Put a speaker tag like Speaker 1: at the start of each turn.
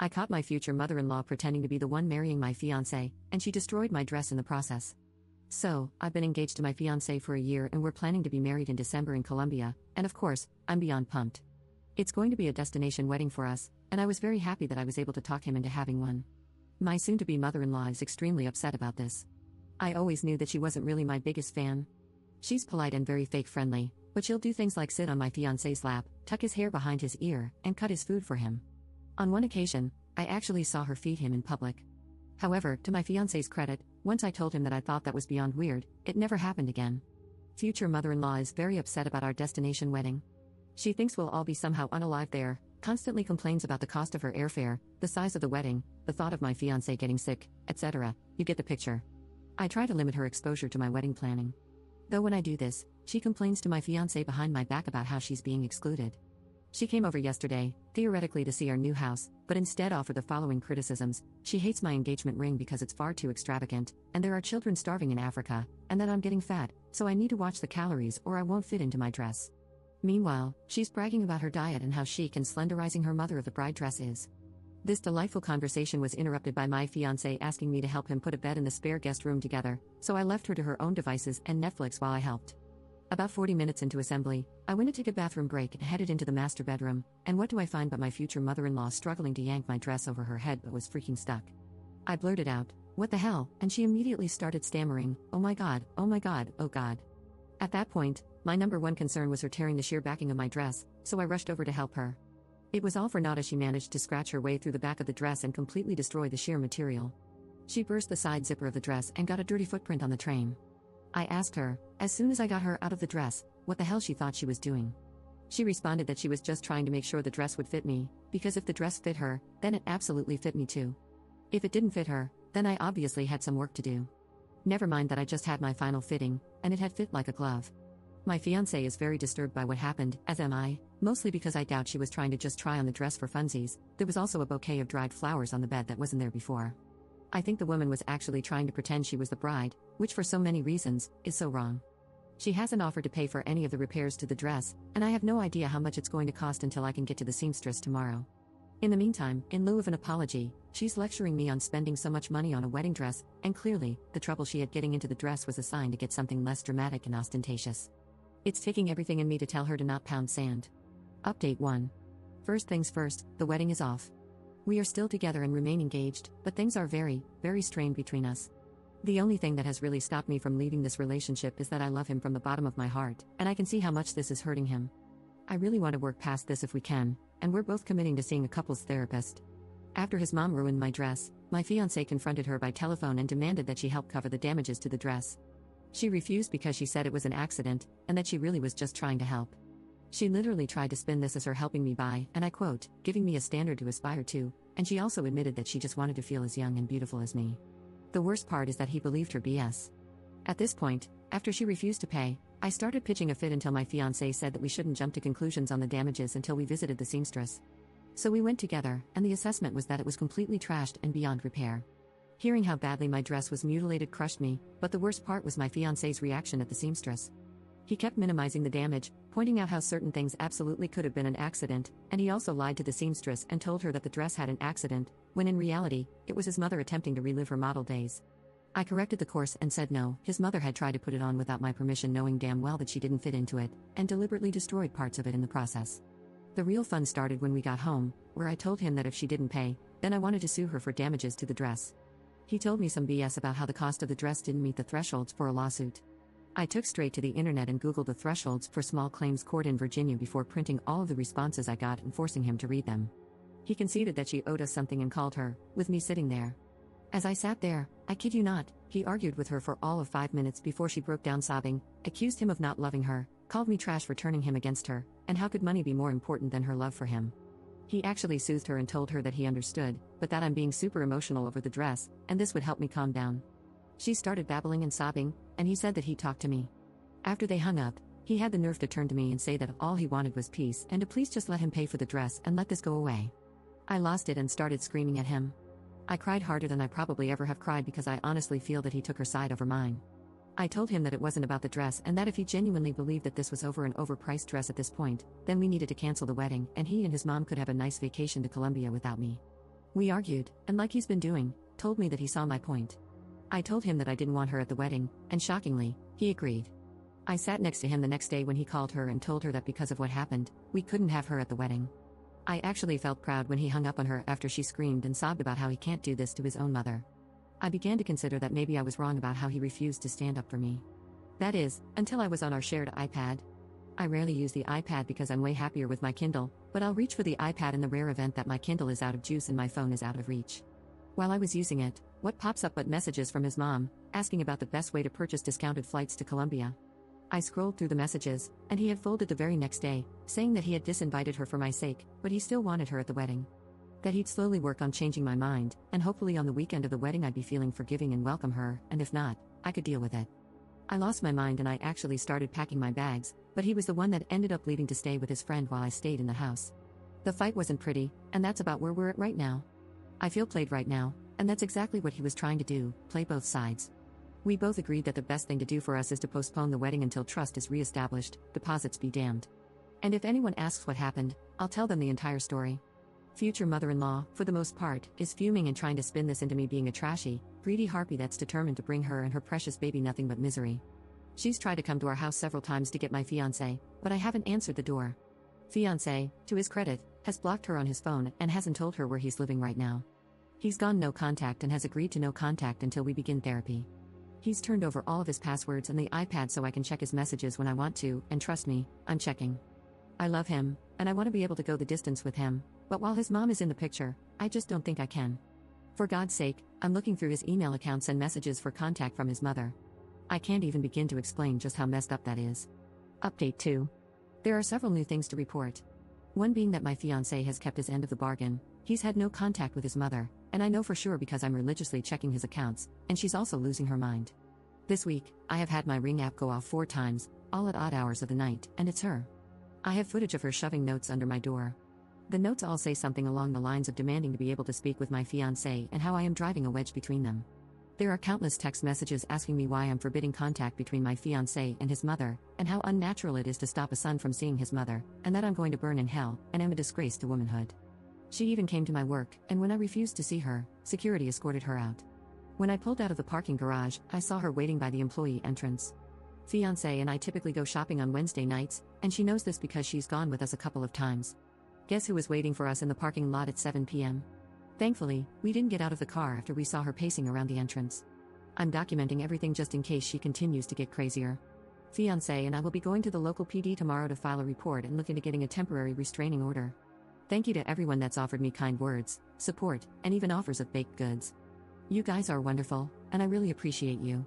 Speaker 1: I caught my future mother-in-law pretending to be the one marrying my fiancé, and she destroyed my dress in the process. So, I've been engaged to my fiancé for a year and we're planning to be married in December in Colombia, and of course, I'm beyond pumped. It's going to be a destination wedding for us, and I was very happy that I was able to talk him into having one. My soon-to-be mother-in-law is extremely upset about this. I always knew that she wasn't really my biggest fan. She's polite and very fake-friendly, but she'll do things like sit on my fiancé's lap, tuck his hair behind his ear, and cut his food for him. On one occasion, I actually saw her feed him in public. However, to my fiancé's credit, once I told him that I thought that was beyond weird, it never happened again. Future mother-in-law is very upset about our destination wedding. She thinks we'll all be somehow unalive there, constantly complains about the cost of her airfare, the size of the wedding, the thought of my fiancé getting sick, etc. You get the picture. I try to limit her exposure to my wedding planning. Though when I do this, she complains to my fiancé behind my back about how she's being excluded. She came over yesterday, theoretically to see our new house, but instead offered the following criticisms. She hates my engagement ring because it's far too extravagant, and there are children starving in Africa, and that I'm getting fat, so I need to watch the calories or I won't fit into my dress. Meanwhile, she's bragging about her diet and how chic and slenderizing her mother of the bride dress is. This delightful conversation was interrupted by my fiancé asking me to help him put a bed in the spare guest room together, so I left her to her own devices and Netflix while I helped. About 40 minutes into assembly, I went to take a bathroom break and headed into the master bedroom, and what do I find but my future mother-in-law struggling to yank my dress over her head but was freaking stuck. I blurted out, "What the hell?" and she immediately started stammering, "Oh my god, oh my god, oh god." At that point, my number one concern was her tearing the sheer backing of my dress, so I rushed over to help her. It was all for naught as she managed to scratch her way through the back of the dress and completely destroy the sheer material. She burst the side zipper of the dress and got a dirty footprint on the train. I asked her, as soon as I got her out of the dress, what the hell she thought she was doing. She responded that she was just trying to make sure the dress would fit me, because if the dress fit her, then it absolutely fit me too. If it didn't fit her, then I obviously had some work to do. Never mind that I just had my final fitting, and it had fit like a glove. My fiancé is very disturbed by what happened, as am I, mostly because I doubt she was trying to just try on the dress for funsies. There was also a bouquet of dried flowers on the bed that wasn't there before. I think the woman was actually trying to pretend she was the bride, which for so many reasons, is so wrong. She hasn't offered to pay for any of the repairs to the dress, and I have no idea how much it's going to cost until I can get to the seamstress tomorrow. In the meantime, in lieu of an apology, she's lecturing me on spending so much money on a wedding dress, and clearly, the trouble she had getting into the dress was a sign to get something less dramatic and ostentatious. It's taking everything in me to tell her to not pound sand. Update 1. First things first, the wedding is off. We are still together and remain engaged, but things are very, very strained between us. The only thing that has really stopped me from leaving this relationship is that I love him from the bottom of my heart, and I can see how much this is hurting him. I really want to work past this if we can, and we're both committing to seeing a couples therapist. After his mom ruined my dress, my fiancé confronted her by telephone and demanded that she help cover the damages to the dress. She refused because she said it was an accident, and that she really was just trying to help. She literally tried to spin this as her helping me by, and I quote, giving me a standard to aspire to, and she also admitted that she just wanted to feel as young and beautiful as me. The worst part is that he believed her BS. At this point, after she refused to pay, I started pitching a fit until my fiancé said that we shouldn't jump to conclusions on the damages until we visited the seamstress. So we went together, and the assessment was that it was completely trashed and beyond repair. Hearing how badly my dress was mutilated crushed me, but the worst part was my fiancé's reaction at the seamstress. He kept minimizing the damage, pointing out how certain things absolutely could have been an accident, and he also lied to the seamstress and told her that the dress had an accident, when in reality, it was his mother attempting to relive her model days. I corrected the course and said no, his mother had tried to put it on without my permission, knowing damn well that she didn't fit into it, and deliberately destroyed parts of it in the process. The real fun started when we got home, where I told him that if she didn't pay, then I wanted to sue her for damages to the dress. He told me some BS about how the cost of the dress didn't meet the thresholds for a lawsuit. I took straight to the internet and Googled the thresholds for small claims court in Virginia before printing all of the responses I got and forcing him to read them. He conceded that she owed us something and called her, with me sitting there. As I sat there, I kid you not, he argued with her for all of 5 minutes before she broke down sobbing, accused him of not loving her, called me trash for turning him against her, and how could money be more important than her love for him. He actually soothed her and told her that he understood, but that I'm being super emotional over the dress, and this would help me calm down. She started babbling and sobbing, and he said that he'd talk to me. After they hung up, he had the nerve to turn to me and say that all he wanted was peace and to please just let him pay for the dress and let this go away. I lost it and started screaming at him. I cried harder than I probably ever have cried because I honestly feel that he took her side over mine. I told him that it wasn't about the dress and that if he genuinely believed that this was over an overpriced dress at this point, then we needed to cancel the wedding and he and his mom could have a nice vacation to Colombia without me. We argued, and like he's been doing, told me that he saw my point. I told him that I didn't want her at the wedding, and shockingly, he agreed. I sat next to him the next day when he called her and told her that because of what happened, we couldn't have her at the wedding. I actually felt proud when he hung up on her after she screamed and sobbed about how he can't do this to his own mother. I began to consider that maybe I was wrong about how he refused to stand up for me. That is, until I was on our shared iPad. I rarely use the iPad because I'm way happier with my Kindle, but I'll reach for the iPad in the rare event that my Kindle is out of juice and my phone is out of reach. While I was using it, what pops up but messages from his mom, asking about the best way to purchase discounted flights to Colombia. I scrolled through the messages, and he had folded the very next day, saying that he had disinvited her for my sake, but he still wanted her at the wedding. That he'd slowly work on changing my mind, and hopefully on the weekend of the wedding I'd be feeling forgiving and welcome her, and if not, I could deal with it. I lost my mind and I actually started packing my bags, but he was the one that ended up leaving to stay with his friend while I stayed in the house. The fight wasn't pretty, and that's about where we're at right now. I feel played right now, and that's exactly what he was trying to do, play both sides. We both agreed that the best thing to do for us is to postpone the wedding until trust is re-established, deposits be damned. And if anyone asks what happened, I'll tell them the entire story. Future mother-in-law, for the most part, is fuming and trying to spin this into me being a trashy, greedy harpy that's determined to bring her and her precious baby nothing but misery. She's tried to come to our house several times to get my fiancé, but I haven't answered the door. Fiancé, to his credit, has blocked her on his phone and hasn't told her where he's living right now. He's gone no contact and has agreed to no contact until we begin therapy. He's turned over all of his passwords and the iPad so I can check his messages when I want to, and trust me, I'm checking. I love him, and I want to be able to go the distance with him, but while his mom is in the picture, I just don't think I can. For God's sake, I'm looking through his email accounts and messages for contact from his mother. I can't even begin to explain just how messed up that is. Update 2. There are several new things to report. One being that my fiancé has kept his end of the bargain. He's had no contact with his mother, and I know for sure because I'm religiously checking his accounts, and she's also losing her mind. This week, I have had my Ring app go off 4 times, all at odd hours of the night, and it's her. I have footage of her shoving notes under my door. The notes all say something along the lines of demanding to be able to speak with my fiancé and how I am driving a wedge between them. There are countless text messages asking me why I'm forbidding contact between my fiancé and his mother, and how unnatural it is to stop a son from seeing his mother, and that I'm going to burn in hell, and am a disgrace to womanhood. She even came to my work, and when I refused to see her, security escorted her out. When I pulled out of the parking garage, I saw her waiting by the employee entrance. Fiancé and I typically go shopping on Wednesday nights, and she knows this because she's gone with us a couple of times. Guess who was waiting for us in the parking lot at 7 p.m.? Thankfully, we didn't get out of the car after we saw her pacing around the entrance. I'm documenting everything just in case she continues to get crazier. Fiancé and I will be going to the local PD tomorrow to file a report and look into getting a temporary restraining order. Thank you to everyone that's offered me kind words, support, and even offers of baked goods. You guys are wonderful, and I really appreciate you.